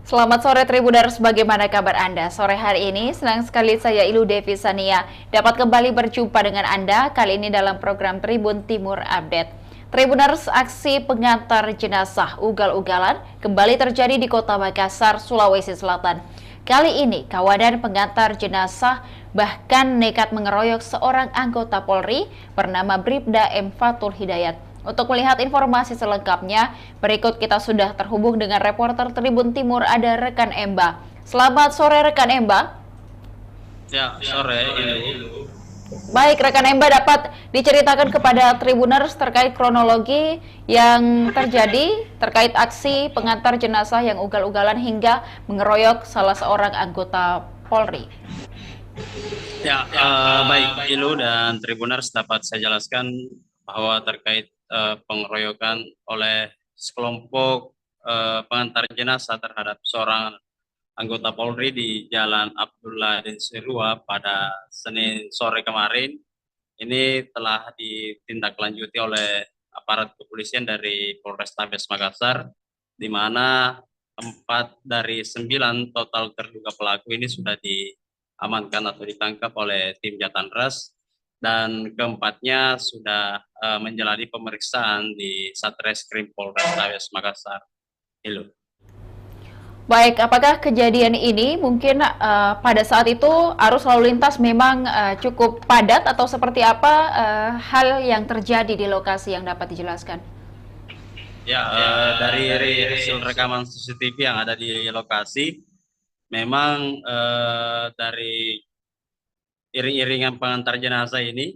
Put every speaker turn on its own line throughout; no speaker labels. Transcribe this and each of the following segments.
Selamat sore Tribuners, bagaimana kabar Anda? Sore hari ini senang sekali saya Ilu Devi Sania dapat kembali berjumpa dengan Anda kali ini dalam program Tribun Timur Update. Tribuners, aksi pengantar jenazah ugal-ugalan kembali terjadi di Kota Makassar, Sulawesi Selatan. Kali ini kawanan pengantar jenazah bahkan nekat mengeroyok seorang anggota Polri bernama Bribda M. Fatul Hidayat. Untuk melihat informasi selengkapnya, berikut kita sudah terhubung dengan reporter Tribun Timur, ada rekan Emba. Selamat sore rekan Emba.
Ya, sore Ilu.
Baik, rekan Emba dapat diceritakan kepada Tribuners terkait kronologi yang terjadi terkait aksi pengantar jenazah yang ugal-ugalan hingga mengeroyok salah seorang anggota Polri.
Ya, baik Ilu dan Tribuners, dapat saya jelaskan bahwa terkait pengeroyokan oleh sekelompok pengantar jenazah terhadap seorang anggota Polri di Jalan Abdullah dan Sirua pada Senin sore kemarin, ini telah ditindaklanjuti oleh aparat kepolisian dari Polrestabes Makassar, di mana 4 dari 9 total terduga pelaku ini sudah diamankan atau ditangkap oleh tim Jatanras, dan keempatnya sudah menjalani pemeriksaan di Satreskrim Polrestabes Makassar. Halo.
Baik, apakah kejadian ini mungkin pada saat itu arus lalu lintas memang cukup padat atau seperti apa hal yang terjadi di lokasi yang dapat dijelaskan?
Ya, dari hasil rekaman CCTV yang ada di lokasi, memang dari iring-iringan pengantar jenazah ini,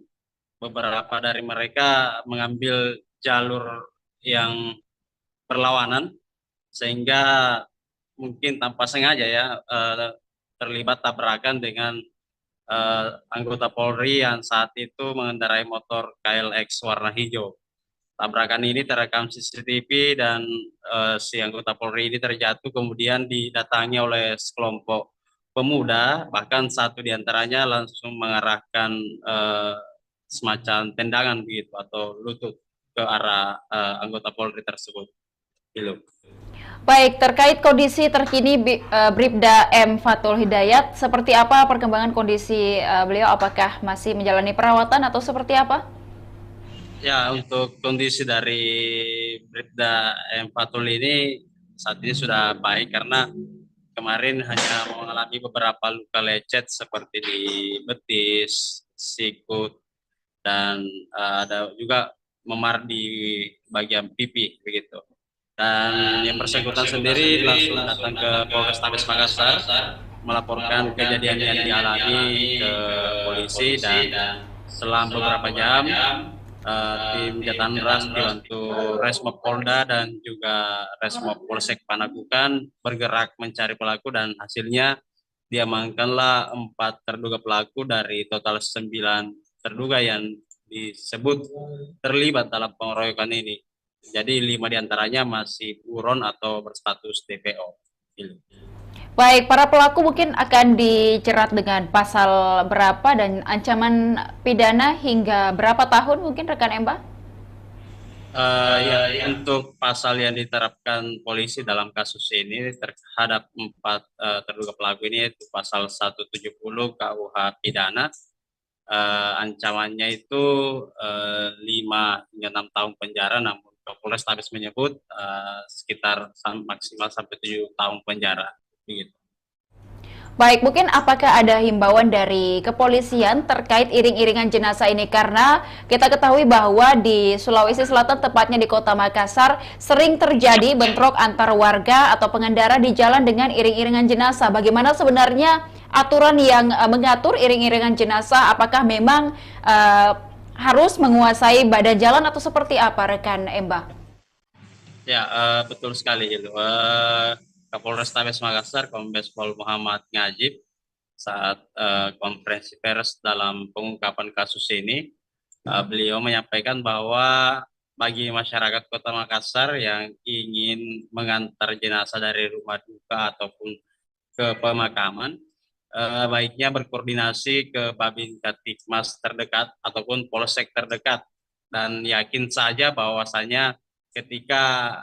beberapa dari mereka mengambil jalur yang berlawanan, sehingga mungkin tanpa sengaja ya terlibat tabrakan dengan anggota Polri yang saat itu mengendarai motor KLX warna hijau. Tabrakan ini terekam CCTV dan si anggota Polri ini terjatuh, kemudian didatangi oleh sekelompok pemuda, bahkan satu diantaranya langsung mengarahkan semacam tendangan begitu atau lutut ke arah anggota Polri tersebut. Gitu.
Baik, terkait kondisi terkini Bribda M. Fatul Hidayat, seperti apa perkembangan kondisi beliau? Apakah masih menjalani perawatan atau seperti apa?
Ya, untuk kondisi dari Bribda M. Fatul ini saat ini sudah baik, karena kemarin hanya mengalami beberapa luka lecet seperti di betis, sikut, dan ada juga memar di bagian pipi begitu. Dan yang bersangkutan sendiri langsung datang ke Polrestabes Makassar melaporkan kejadian yang dialami ke polisi, dan selang beberapa jam tim Jatanras dibantu Resmob Polda dan juga Resmob Polsek Panakukan bergerak mencari pelaku, dan hasilnya diamankanlah 4 terduga pelaku dari total 9 terduga yang disebut terlibat dalam pengeroyokan ini. Jadi 5 diantaranya masih buron atau berstatus DPO.
Baik, para pelaku mungkin akan dijerat dengan pasal berapa dan ancaman pidana hingga berapa tahun mungkin rekan Emba?
Ya, untuk pasal yang diterapkan polisi dalam kasus ini terhadap 4 terduga pelaku ini, yaitu pasal 170 KUH pidana, ancamannya itu 5 hingga 6 tahun penjara, namun Kapolres Tabes menyebut sekitar maksimal sampai 7 tahun penjara. Begitu.
Baik, mungkin apakah ada himbauan dari kepolisian terkait iring-iringan jenazah ini? Karena kita ketahui bahwa di Sulawesi Selatan, tepatnya di Kota Makassar, sering terjadi bentrok antar warga atau pengendara di jalan dengan iring-iringan jenazah. Bagaimana sebenarnya aturan yang mengatur iring-iringan jenazah? Apakah memang harus menguasai badan jalan atau seperti apa, rekan Emba?
Ya, betul sekali itu. Kapolres Tabes Makassar, Kombes Pol Muhammad Ngajib, saat konferensi pers dalam pengungkapan kasus ini, beliau menyampaikan bahwa bagi masyarakat Kota Makassar yang ingin mengantar jenazah dari rumah duka ataupun ke pemakaman, baiknya berkoordinasi ke Babin Kaptipmas terdekat ataupun Polsek terdekat, dan yakin saja bahwasanya ketika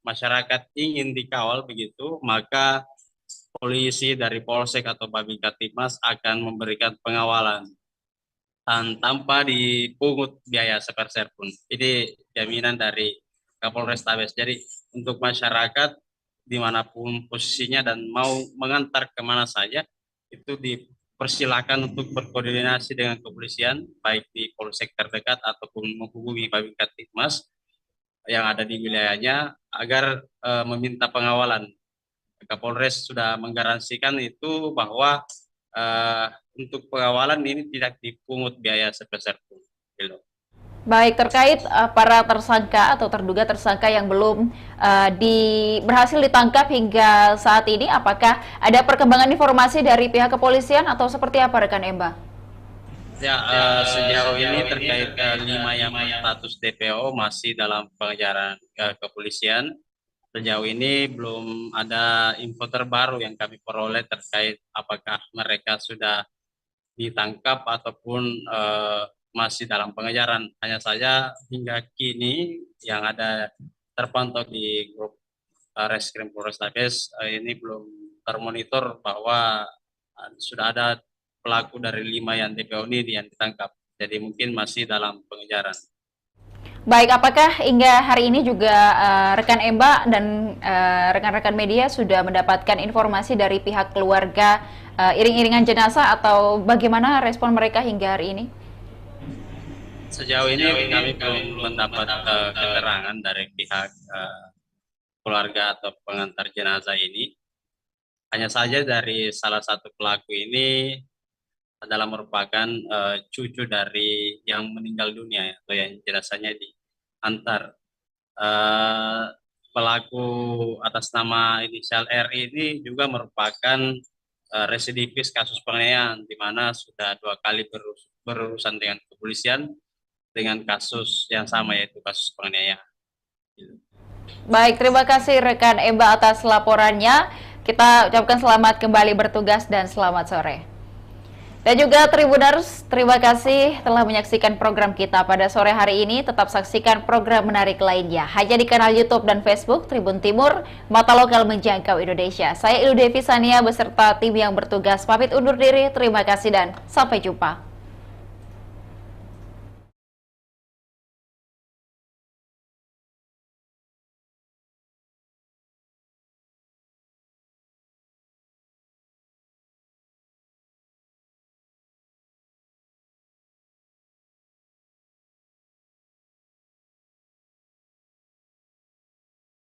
masyarakat ingin dikawal begitu, maka polisi dari Polsek atau Babinkamtibmas akan memberikan pengawalan tanpa dipungut biaya sepeser pun. Ini jaminan dari Kapolrestabes. Jadi untuk masyarakat dimanapun posisinya dan mau mengantar kemana saja, itu dipersilakan untuk berkoordinasi dengan kepolisian, baik di polsek terdekat ataupun menghubungi Babinkamtibmas yang ada di wilayahnya agar meminta pengawalan. Kapolres sudah menggaransikan itu bahwa uh, untuk pengawalan ini tidak dipungut biaya sebesar pun. Gitu.
Baik, terkait para tersangka atau terduga tersangka yang belum berhasil ditangkap hingga saat ini, apakah ada perkembangan informasi dari pihak kepolisian atau seperti apa rekan Emba?
Ya, sejauh ini terkait 5 yang status DPO masih dalam pengejaran kepolisian. Sejauh ini belum ada info terbaru yang kami peroleh terkait apakah mereka sudah ditangkap ataupun masih dalam pengejaran. Hanya saja hingga kini yang ada terpantau di grup Reskrim Polrestabes ini belum termonitor bahwa sudah ada pelaku dari 5 yang DPO ini yang ditangkap. Jadi mungkin masih dalam pengejaran.
Baik, apakah hingga hari ini juga rekan Emba dan rekan-rekan media sudah mendapatkan informasi dari pihak keluarga iring-iringan jenazah atau bagaimana respon mereka hingga hari ini?
Sejauh ini kami belum mendapat keterangan dari pihak keluarga atau pengantar jenazah ini. Hanya saja dari salah satu pelaku ini adalah merupakan cucu dari yang meninggal dunia atau yang jenazahnya diantar. Pelaku atas nama inisial R ini juga merupakan residivis kasus penganiayaan, di mana sudah 2 kali berurusan dengan kepolisian dengan kasus yang sama, yaitu kasus penganiayaan.
Baik, terima kasih rekan Emba atas laporannya. Kita ucapkan selamat kembali bertugas dan selamat sore. Dan juga Tribuners, terima kasih telah menyaksikan program kita pada sore hari ini. Tetap saksikan program menarik lainnya hanya di kanal YouTube dan Facebook Tribun Timur, mata lokal menjangkau Indonesia. Saya Ilu Devi Sania beserta tim yang bertugas pamit undur diri. Terima kasih dan sampai jumpa.